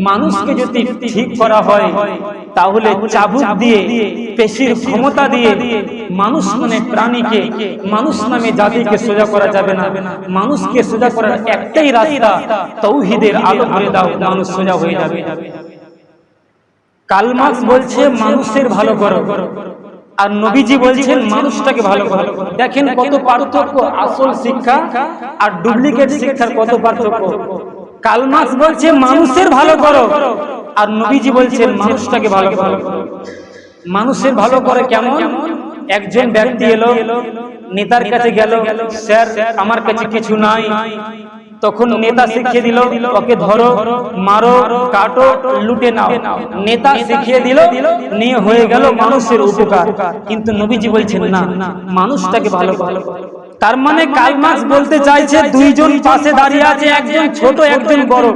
মানুষকে যদি ঠিক করা হয় তাহলে চাবুক দিয়ে, পেশির ক্ষমতা দিয়ে মানুষ মানে প্রাণীকে, মানুষ নামে জাতিকে সোজা করা যাবে না। মানুষকে সোজা করার একটাই রাস্তা, তাওহীদের আলো ধরে দাও, মানুষ সোজা হয়ে যাবে। কার্ল মার্কস বলছে মানুষের ভালো করো, আর নবীজি বলছেন মানুষটাকে ভালো করো। দেখেন কত পার্থক্য, আসল শিক্ষা আর ডুপ্লিকেট শিক্ষার কত পার্থক্য। কার্ল মার্কস বলছে মানুষের ভালো করো, আর নবীজি বলছেন মানুষটাকে ভালো করো। মানুষের ভালো করে কেমন? একজন ব্যক্তি এলো, নেতার কাছে গেল, স্যার আমার কাছে কিছু নাই। তখন নেতা শিখিয়ে দিল, ওকে ধরো, মারো, কাটো, লুটে নাও। নেতা শিখিয়ে দিল, নিয়ে হয়ে গেল মানুষের উপকার। কিন্তু নবীজি বলছেন না, মানুষটাকে ভালো করো। তার মানে কার্ল মার্কস বলতে চাইছে দুইজন পাশে দাঁড়িয়ে আছে, একজন ছোট একজন বড়।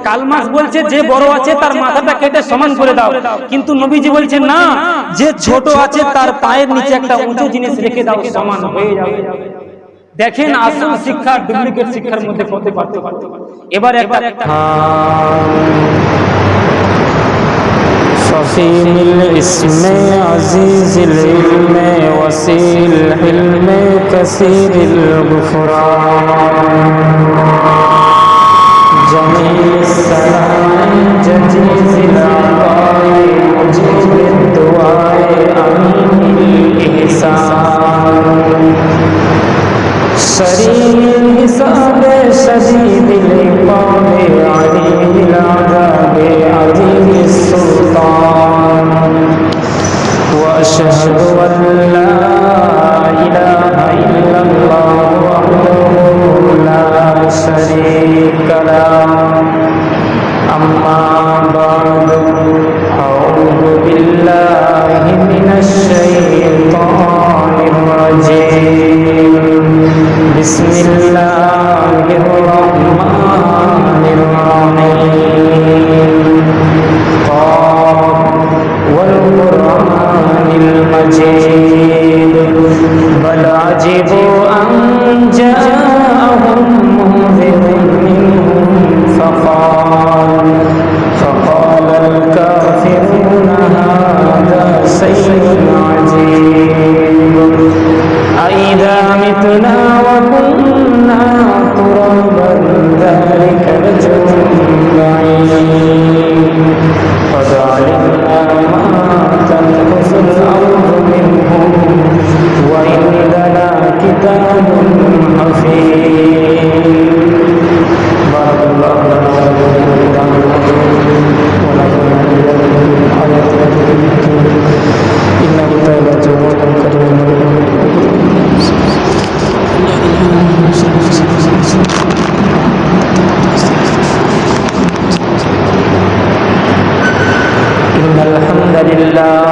কার্ল মার্কস বলছে যে বড় আছে তার মাথাটা কেটে সমান করে দাও, কিন্তু নবীজি বলছেন না, যে ছোট আছে তার পায়ের নিচে একটা উঁচু জিনিস রেখে দাও, সমান হয়ে যাবে। দেখেন আসল শিক্ষা ডুপ্লিকেট শিক্ষার মধ্যে কত পার্থক্য। এবার একটা فصيل الاسم عزيز العلم وسيل الحلم كثير الغفران جميل السلام جزيز العطاء مجيب الدعاء أمين الإحسان سريع الحساب شديد العقاب عليم العذاب عظيم السلطان وأشهد أن لا إله إلا الله وحده لا شريك له أما بعد أعوذ بالله من الشيطان الرجيم بسم الله الرحمن الرحيم قاف والقرآن المجيد بل عجبوا أن جاءهم منذر منهم فقال الكافرون هذا شيء عجيب أإذا متنا وكنا ترابا ذلك رجل بعيد قد علمنا ما تنقص الأرض منهم وعندنا كتاب حفيظ بارك الله لنا ولكم في القرآن العظيم ونفعنا بآيات ربكم إنه تعالى جواد كريم إن الحمد لله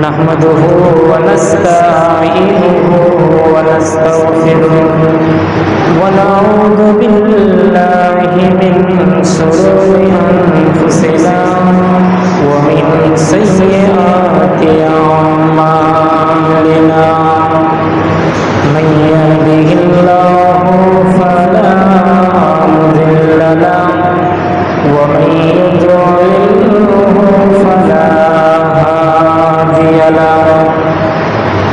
نحمده ونستعينه ونستغفره ونعوذ بالله من شرور أنفسنا ومن سيئات أعمالنا من يهده الله فلا مضل له ومن يضلل فلا هادي له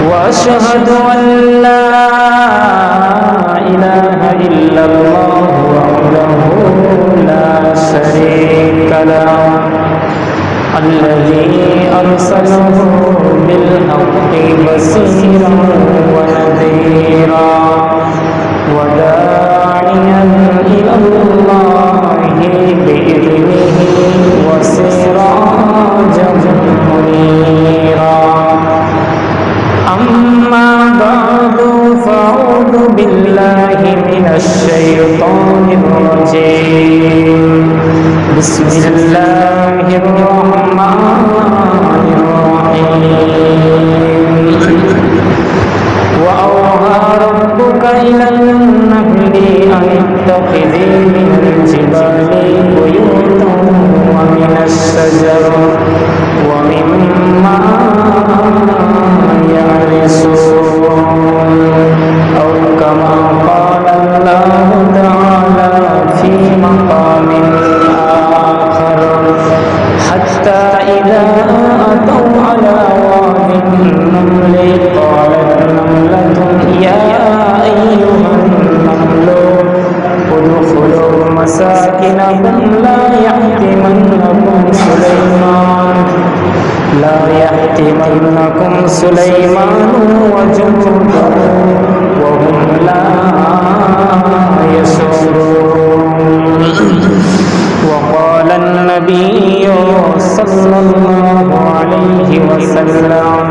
وأشهد أن لا إله إلا الله وحده لا شريك له الذي أرسله بالحق بصيرا ونذيرا وداعيا إلى الله بإذنه وسراجا منيرا أما بعد فأعوذ بالله من الشيطان الرجيم بسم الله الرحمن الرحيم وأوحى ربك إلى النحل أن اتخذي من الجبال بيوتا ومن الشجر ومما يعرشون أو كما قال الله تعالى في مقام آخر مساكنهم لا يحتمنكم سليمان وجنوده وهم لا يشعرون وقال النبي صلى الله عليه وسلم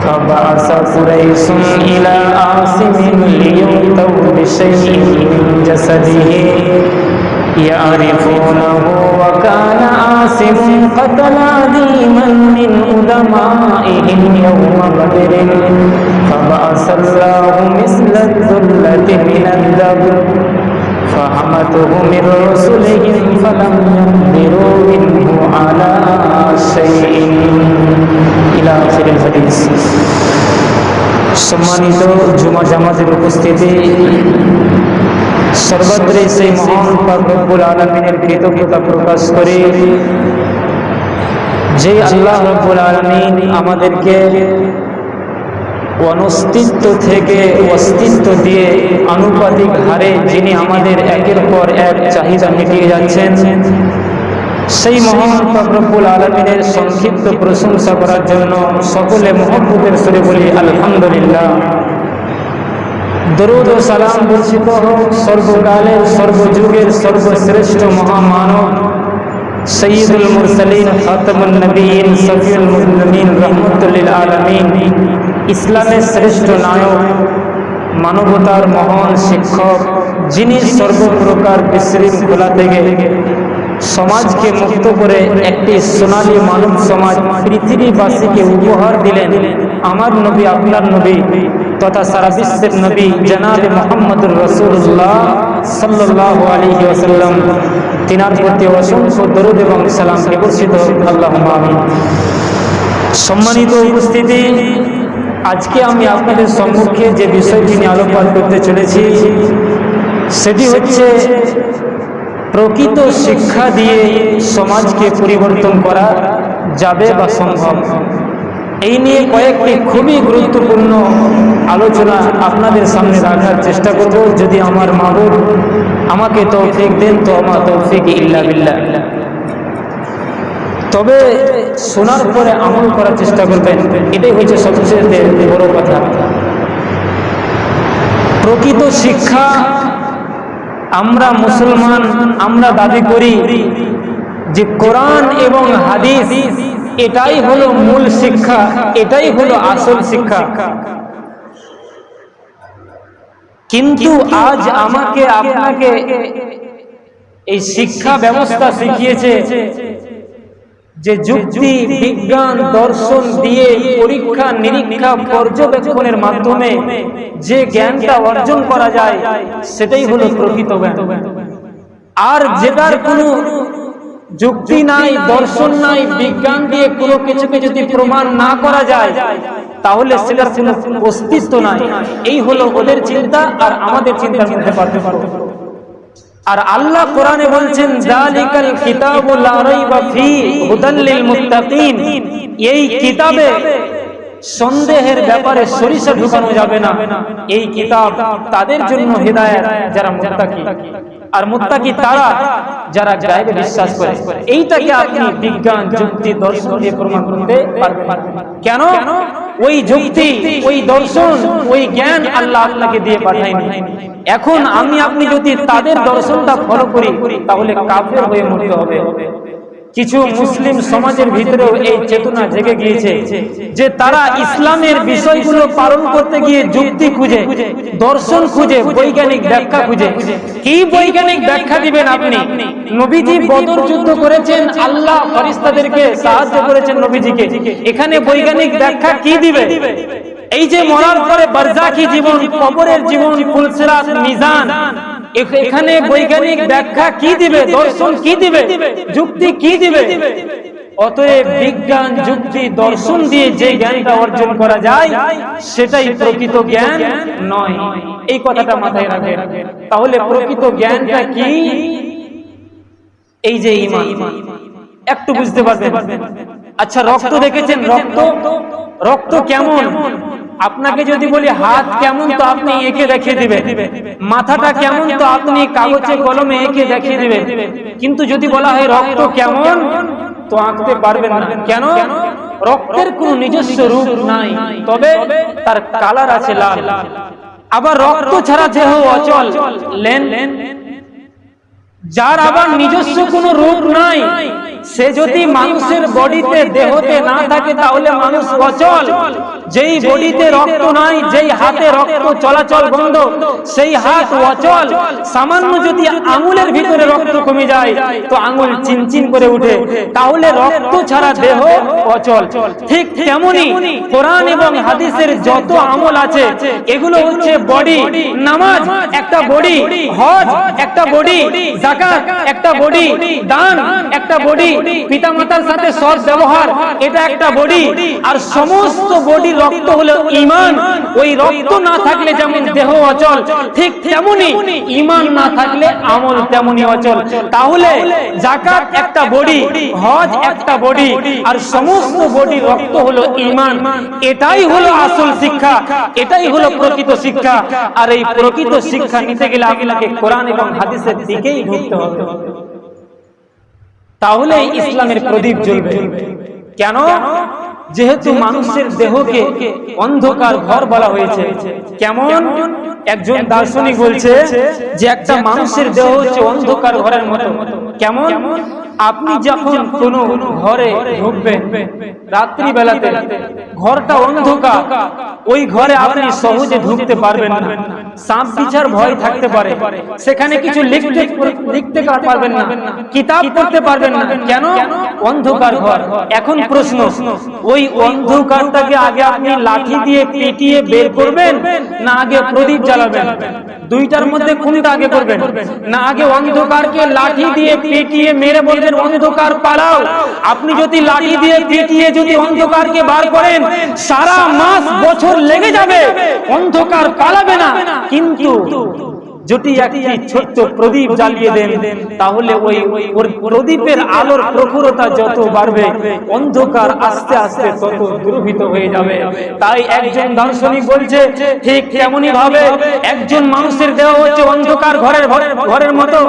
فبعث قريش إلى عاصم ليؤتوا بشيء من جسده يعرفونه وكان عاصم قتل عظيما من أدمائهم يوم بدر فبعث الله مثل الذلة من الدبر فحمته من رسلهم فلم يقدروا منه على شيء إلى آخر الحديث সম্মানিত জুমা জামাতের উপস্থিতি, সর্বত্রই সেই মহান পাক রব্বুল আলামিনের কৃতজ্ঞতা প্রকাশ করে যে আল্লাহ রব্বুল আলামিন আমাদেরকে অনস্তিত্ব থেকে অস্তিত্ব দিয়ে আনুপাতিক হারে যিনি আমাদের একের পর এক চাহিদা মিটিয়ে যাচ্ছেন, সেই মহান পাক রব্বুল আলামিনের সংক্ষিপ্ত প্রশংসা করার জন্য সকলে মহব্বতের সুরে বলি আলহামদুলিল্লাহ। দরুদ ও সালাম বর্ষিত হোক সর্বকালের সর্বযুগের সর্বশ্রেষ্ঠ মহামানব সৈয়দুল মুরসালিন খাতামুন নবীন সফিউল মুজলিমিন রাহমাতুল লিল আলামিন, ইসলামের শ্রেষ্ঠ নায়ক, মানবতার মহান শিক্ষক, যিনি সর্বপ্রকার বিশৃঙ্খলা থেকে সমাজকে মুক্ত করে একটি সোনালী মানব সমাজ পৃথিবীবাসীকে উপহার দিলেন। আমার নবী, আপনার নবী তথা সারা বিশ্বের নবী জনাবে মুহাম্মদুর রাসূলুল্লাহ সাল্লাল্লাহু আলাইহি ওয়াসাল্লাম, তিনার প্রতি অসংখ্য দরুদ এবং সালাম বর্ষিত হোক, আল্লাহুম্মা আমিন। সম্মানিত উপস্থিতি, আজকে আমি আপনাদের সম্মুখে যে বিষয়টি নিয়ে আলোচনা করতে চলেছি সেটি হচ্ছে প্রকৃত শিক্ষা দিয়ে সমাজকে পরিবর্তন করা যাবে বা সম্ভব। এই নিয়ে কয়েকটি খুবই গুরুত্বপূর্ণ আলোচনা আপনাদের সামনে রাখার চেষ্টা করব। যদি আমার মাবুদ আমাকে তৌফিক দেন তো আমার তৌফিক ইল্লা বিল্লাহ। তবে শোনার পরে আমল করার চেষ্টা করবেন, এটাই হচ্ছে সবচেয়ে বড় কথা। প্রকৃত শিক্ষা আমরা মুসলমান, আমরা দাবি করি যে কোরআন এবং হাদিস এটাই হলো মূল শিক্ষা, এটাই হলো আসল শিক্ষা। কিন্তু আজ আমাকে আপনাকে এই শিক্ষা ব্যবস্থা শিখিয়েছে যে যুক্তি, বিজ্ঞান, দর্শন দিয়ে পরীক্ষা নিরীক্ষা পর্যবেক্ষণের মাধ্যমে যে জ্ঞানটা অর্জন করা যায় সেটাই হলো প্রকৃত জ্ঞান। আর যেটার কোনো যুক্তি নাই, দর্শন নাই, বিজ্ঞান দিয়ে কোনো কিছুকে যদি প্রমাণ না করা যায় তাহলে সেটার কোনো অস্তিত্ব নাই। এই হলো ওদের চিন্তা আর আমাদের চিন্তার মধ্যে পার্থক্য। আর আল্লাহ কোরআনে বলছেন যালিকাল কিতাবু লা রাইবা ফীহি হুদাল লিল মুত্তাকিন, এই কিতাবে সন্দেহের ব্যাপারে সরিষা ঢুকানো যাবে না। এই কিতাব তাদের জন্য হেদায়েত যারা মুত্তাকি, আর মুত্তাকি তারা যারা গায়বে বিশ্বাস করে। এইটাকে আপনি বিজ্ঞান, যুক্তি, দর্শন দিয়ে প্রমাণ করতে পারবেন না। কেন? ওই যুক্তি, ওই দর্শন, ওই জ্ঞান আল্লাহ আপনাকে দিয়ে পাঠায়নি। এখন আপনি যদি তাদের দর্শনটা ফলো করি তাহলে কাফের হয়ে মরতে হবে। কিছু মুসলিম সমাজের ভিতরেও এই চেতনা জেগে গিয়েছে যে তারা ইসলামের বিষয়গুলো পালন করতে গিয়ে যুক্তি খুঁজে, দর্শন খুঁজে, বৈজ্ঞানিক ব্যাখ্যা খুঁজে। কি বৈজ্ঞানিক ব্যাখ্যা দিবেন আপনি? নবীজি বদর যুদ্ধ করেছেন, আল্লাহ ফেরেশতাদেরকে সাহায্য করেছেন নবীজিকে, এখানে বৈজ্ঞানিক ব্যাখ্যা কি দিবে? এই যে মরার পরে বারজাখী জীবন, কবরের জীবন, ফুলসিরাত, মিজান, এখানে বৈজ্ঞানিক ব্যাখ্যা কি দিবে? দর্শন কি দিবে? যুক্তি কি দিবে? অতএব বিজ্ঞান, যুক্তি, দর্শন দিয়ে যে জ্ঞানটা অর্জন করা যায় সেটাই প্রকৃত জ্ঞান নয়। এই কথাটা মাথায় রাখবেন। তাহলে প্রকৃত জ্ঞানটা কি? এই যে ঈমান, একটু বুঝতে পারবেন। আচ্ছা, রক্ত দেখেছেন? রক্ত কেমন? আপনাকে যদি বলি হাত কেমন, তো আপনি এঁকে দেখিয়ে দিবেন, মাথাটা কেমন, তো আপনি কাগজে কলমে এঁকে দেখিয়ে দিবেন। কিন্তু যদি বলা হয় রক্ত কেমন, তো আঁকতে পারবেন না। কেন? রক্তের কোনো নিজস্ব রূপ নাই, তবে তার কালার আছে লাল। আবার রক্ত ছাড়া দেহ অচল, লেন। যার আবার নিজস্ব কোনো রূপ নাই, সে যদি মানুষের বডিতে দেহতে না থাকে তাহলে মানুষ অচল। যেই বডিতে রক্ত নাই, যেই হাতে রক্ত চলাচল বন্ধ, সেই হাত অচল। সামান্য যদি আঙুলের ভিতরে রক্ত কমে যায় তো আঙুল চিনচিন করে উঠে, তাহলে রক্ত ছাড়া দেহ অচল। ঠিক তেমনি কোরআন এবং হাদিসের যত আমল আছে এগুলো হচ্ছে বডি। নামাজ একটা বডি, হজ একটা বডি, যাকাত একটা বডি, দান একটা বডি, পিতামাতার সাথে সৎ ব্যবহার এটা একটা বডি। আর সমস্ত বডির রক্ত হলো ঈমান। ওই রক্ত না থাকলে যেমন দেহ অচল, ঠিক তেমনি ঈমান না থাকলে আমল তেমনি অচল। তাহলে যাকাত একটা বডি, হজ একটা বডি, আর সমস্ত বডির রক্ত হলো ঈমান। এটাই হলো আসল শিক্ষা, এটাই হলো প্রকৃত শিক্ষা। আর এই প্রকৃত শিক্ষা নিতে গেলে আপনাকে কোরআন এবং হাদিসের দিকেই ঢুকতে হবে, তাহলে ইসলামের প্রদীপ জ্বলবে। কেন? যেহেতু মানুষের দেহকে অন্ধকার ঘর বলা হয়েছে। কেমন? একজন দার্শনিক বলছে যে একটা মানুষের দেহ হচ্ছে অন্ধকার ঘরের মতো। কেমন? আপনি যখন কোন ঘরে ঢুকবেন রাত্রি বেলাতে, ঘরটা অন্ধকার, ওই ঘরে আপনি সহজে ঢুকতে পারবেন না। সাপ বিছার ভয় থাকতে পারে, সেখানে কিছু লিখতে পারবেন না, কিতাব পড়তে পারবেন না। কেন? অন্ধকার ঘর। এখন প্রশ্ন, ওই অন্ধকারটাকে আগে আপনি লাঠি দিয়ে পিটিয়ে বের করবেন, না আগে প্রদীপ জ্বালাবেন? দুইটার মধ্যে কোনটা আগে করবেন? না আগে অন্ধকারকে লাঠি দিয়ে পিটিয়ে মেরে বলবেন অন্ধকার পালাও? আপনি যদি লাঠি দিয়ে পিটিয়ে যদি অন্ধকারকে বার করেন, সারা মাস বছর লেগে যাবে, অন্ধকার পালাবে না। কিন্তু যদি একটি ছোট্ট প্রদীপ জ্বালিয়ে দেন, তাহলে ওই প্রদীপের আলোর প্রখরতা যত বাড়বে, অন্ধকার আস্তে আস্তে তত দূরীভূত হয়ে যাবে। তাই একজন দার্শনিক বলছে ঠিক তেমনি ভাবে একজন মানুষের দেহ হচ্ছে অন্ধকার ঘরের মতো,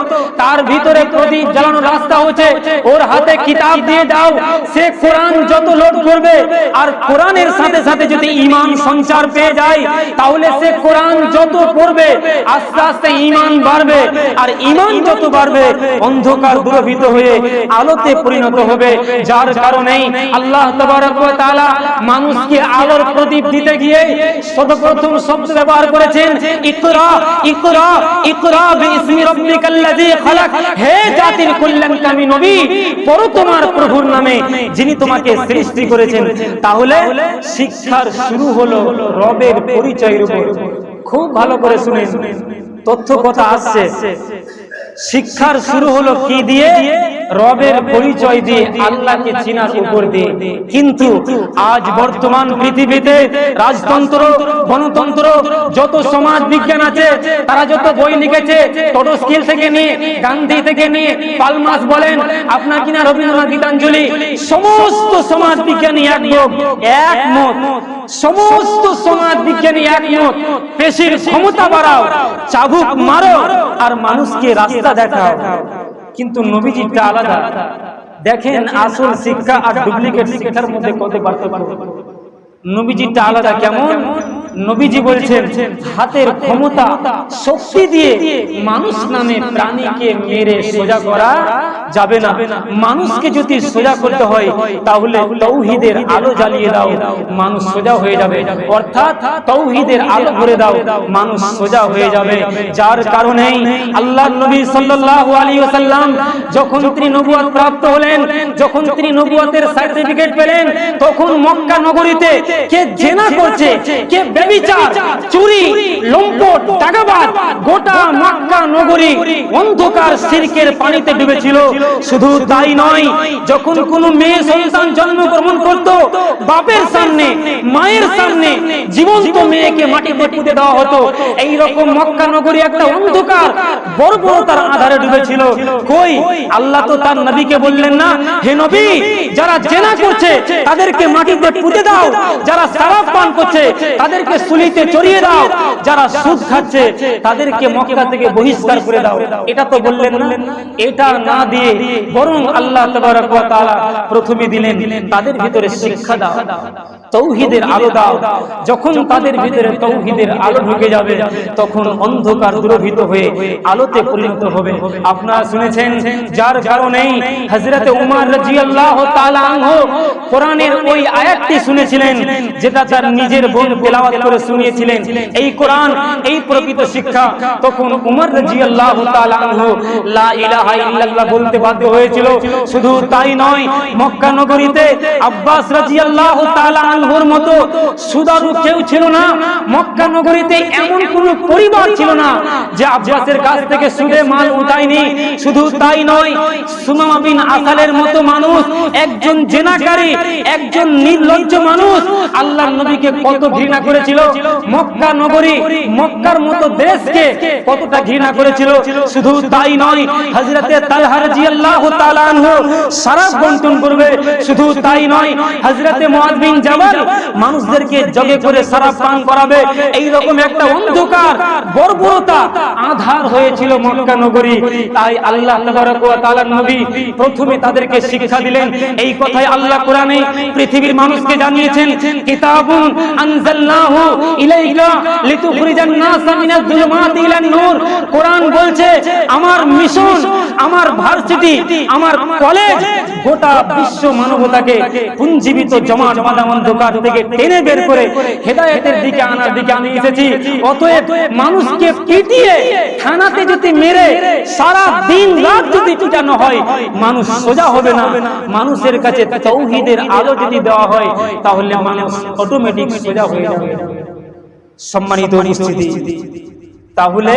তার ভিতরে প্রদীপ জ্বালানোর রাস্তা হচ্ছে ওর হাতে কিতাব দিয়ে দাও, সে কোরআন যত লোড করবে, আর কোরআনের সাথে সাথে যদি ঈমান সঞ্চার পেয়ে যায়, তাহলে সে কোরআন যত পড়বে আস্তে আস্তে ঈমান বাড়বে, আর ঈমান যত বাড়বে অন্ধকার দূরীভূত হয়ে আলোতে পরিণত হবে। যার কারণে আল্লাহ তাবারক ওয়া তাআলা মানুষকে আলোর প্রদীপ দিতে গিয়ে সর্বপ্রথম শব্দ ব্যবহার করেছেন ইকরা, ইকরা, ইকরা বিইসমি রাব্বিকাল্লাযী খালাক। হে জাতির কল্যাণকামী নবী, পড়ো তোমার প্রভুর নামে যিনি তোমাকে সৃষ্টি করেছেন। তাহলে শিক্ষার শুরু হলো রবের পরিচয়ের উপর। খুব ভালো করে শুনেন, তথ্য কথা আসছে। শিক্ষার শুরু হলো কি দিয়ে? রবের পরিচয় দিয়ে, আল্লাহকে চিনার উপর দিয়ে। কিন্তু আজ বর্তমান পৃথিবীতে রাজতন্ত্র, গণতন্ত্র, যত সমাজ বিজ্ঞান আছে, তারা যত বই লিখেছে, টডস্কিল থেকে নিয়ে, গান্ধী থেকে নিয়ে, পালমাস বলেন, আপনার কিনা রবীন্দ্রনাথ গীতাঞ্জলি, সমস্ত সমাজ বিজ্ঞানী একমত। সমস্ত সমাজ বিজ্ঞানী একমত, পেশির ক্ষমতা বাড়াও, চাবুক মারো, আর মানুষকে রাস্তা দেখাও। কিন্তু নবীজিটা আলাদা। দেখেন আসল শিক্ষা আর ডুপ্লিকেট শিক্ষার মধ্যে কত পার্থক্য। নবীজিটা আলাদা। কেমন? নবীজি বলছেন হাতের ক্ষমতা, শক্তি দিয়ে মানুষ নামে প্রাণীকে মেরে সোজা করা যাবে না। মানুষকে যদি সোজা করতে হয় তাহলে তাওহীদের আলো জ্বালিয়ে দাও, মানুষ সোজা হয়ে যাবে। অর্থাৎ তাওহীদের আলো ভরে দাও, মানুষ সোজা হয়ে যাবে। যার কারণেই আল্লাহর নবী সাল্লাল্লাহু আলাইহি ওয়াসাল্লাম যখন তিনি নবুয়ত প্রাপ্ত হলেন, যখন তিনি নবুয়তের সার্টিফিকেট পেলেন, তখন মক্কা নগরীতে কে জেনা করছে, কে ব্যভিচার, চুরি, লম্পট, টাকাবাজ, গোটা মক্কা নগরী অন্ধকার শিরকের পানিতে ডুবেছিল। শুধু তাই নয়, যখন কোনো মেয়ে সন্তান জন্মগ্রহণ করত, বাপের সামনে মায়ের সামনে জীবন্ত মেয়েকে মাটিতে পুঁতে দেওয়া হতো। এই রকম মক্কা নগরী একটা অন্ধকার বর্বরতার আধারে ডুবেছিল। কই আল্লাহ তো তার নবীকে বললেন না, হে নবী, যারা জেনা করছে তাদেরকে মাটিতে পুঁতে দাও, যারা শরাব পান করছে তাদেরকে সুলিতে চড়িয়ে দাও, যারা সুদ খাচ্ছে তাদেরকে মক্কা থেকে বহিষ্কার করে দাও। এটা তো বললেন না। এটা না দিয়ে বরং আল্লাহ তাবারক ওয়া তাআলা প্রথমে দিলেন তাদের ভিতরে শিক্ষা দাও, তাওহীদের আলো দাও। যখন তাদের ভিতরে তাওহীদের আলো ঢুকে যাবে তখন অন্ধকার দূরীভূত হয়ে আলোতে পরিণত হবে। আপনারা শুনেছেন, যার কারণেই হযরত উমর রাদিয়াল্লাহু তাআলা আনহু কোরআনের ওই আয়াতটি শুনেছিলেন, যেটা তার নিজের বোন তেলাওয়াত করে শুনিয়েছিলেন। এই কোরআন, এই প্রকৃত শিক্ষা। তখন উমর রাদিয়াল্লাহু তাআলা আনহু লা ইলাহা ইল্লাল্লাহ বলতে বাধ্য হয়েছিল। শুধু তাই নয়, মক্কা নগরীতে আব্বাস রাদিয়াল্লাহু তাআলা আনহুর মতো সুদারু কেউ ছিল না। মক্কা নগরীতে এমন কোন পরিবার ছিল না যে আব্বাসের কাছ থেকে সুদে মাল উঠায়নি। শুধু তাই নয়, সুমামা বিন আসালের মতো মানুষ, একজন জেনাকারী, একজন নির্লজ্জ মানুষ, আল্লাহর নবীকে কত ঘৃণা করেছিল। মক্কা নগরী, মক্কার মতো দেশকে কতটা ঘৃণা করেছিল। শুধু তাই নয়, হযরতে তালহা রাদিয়াল্লাহু তাআলা আনহু শরাব বন্টন করবে। শুধু তাই নয়, হযরতে মুআয বিন জাবাল মানুষদেরকে জগে করে শরাব পান করাবে। এই রকম একটা অন্ধকার বর্বরতা আধার হয়েছিল মক্কা নগরী। তাই আল্লাহ তাবারক ওয়া তাআলার নবী প্রথমে তাদেরকে শিক্ষা দিলেন। এই কথাই আল্লাহ কোরআনে পৃথিবীর মানুষকে জানিয়েছেন, কিতাবুন আনজালনাহু ইলাইকা লিতুখরিজান নাসা মিনাজ যুলুমাতি ইলান নূর। কোরআন বলছে, আমার মিশন, আমার ভার্সিটি, আমার কলেজ গোটা বিশ্ব মানবতাকে পুঞ্জীবিত জমাট বাঁধা অন্ধকার থেকে টেনে বের করে হেদায়েতের দিকে আনার দিকে আমি এসেছি। অতএব মানুষকে পিটিয়ে থানাতে যদি মেরে সারা দিন রাত যদি পিটানো হয়, মানুষ সোজা হবে না। মানুষের কাছে তাওহীদের আলো যদি দেওয়া হয় তাহলে মানুষ অটোমেটিক সোজা হয়ে যাবে। সম্মানিত উপস্থিতি, তাহলে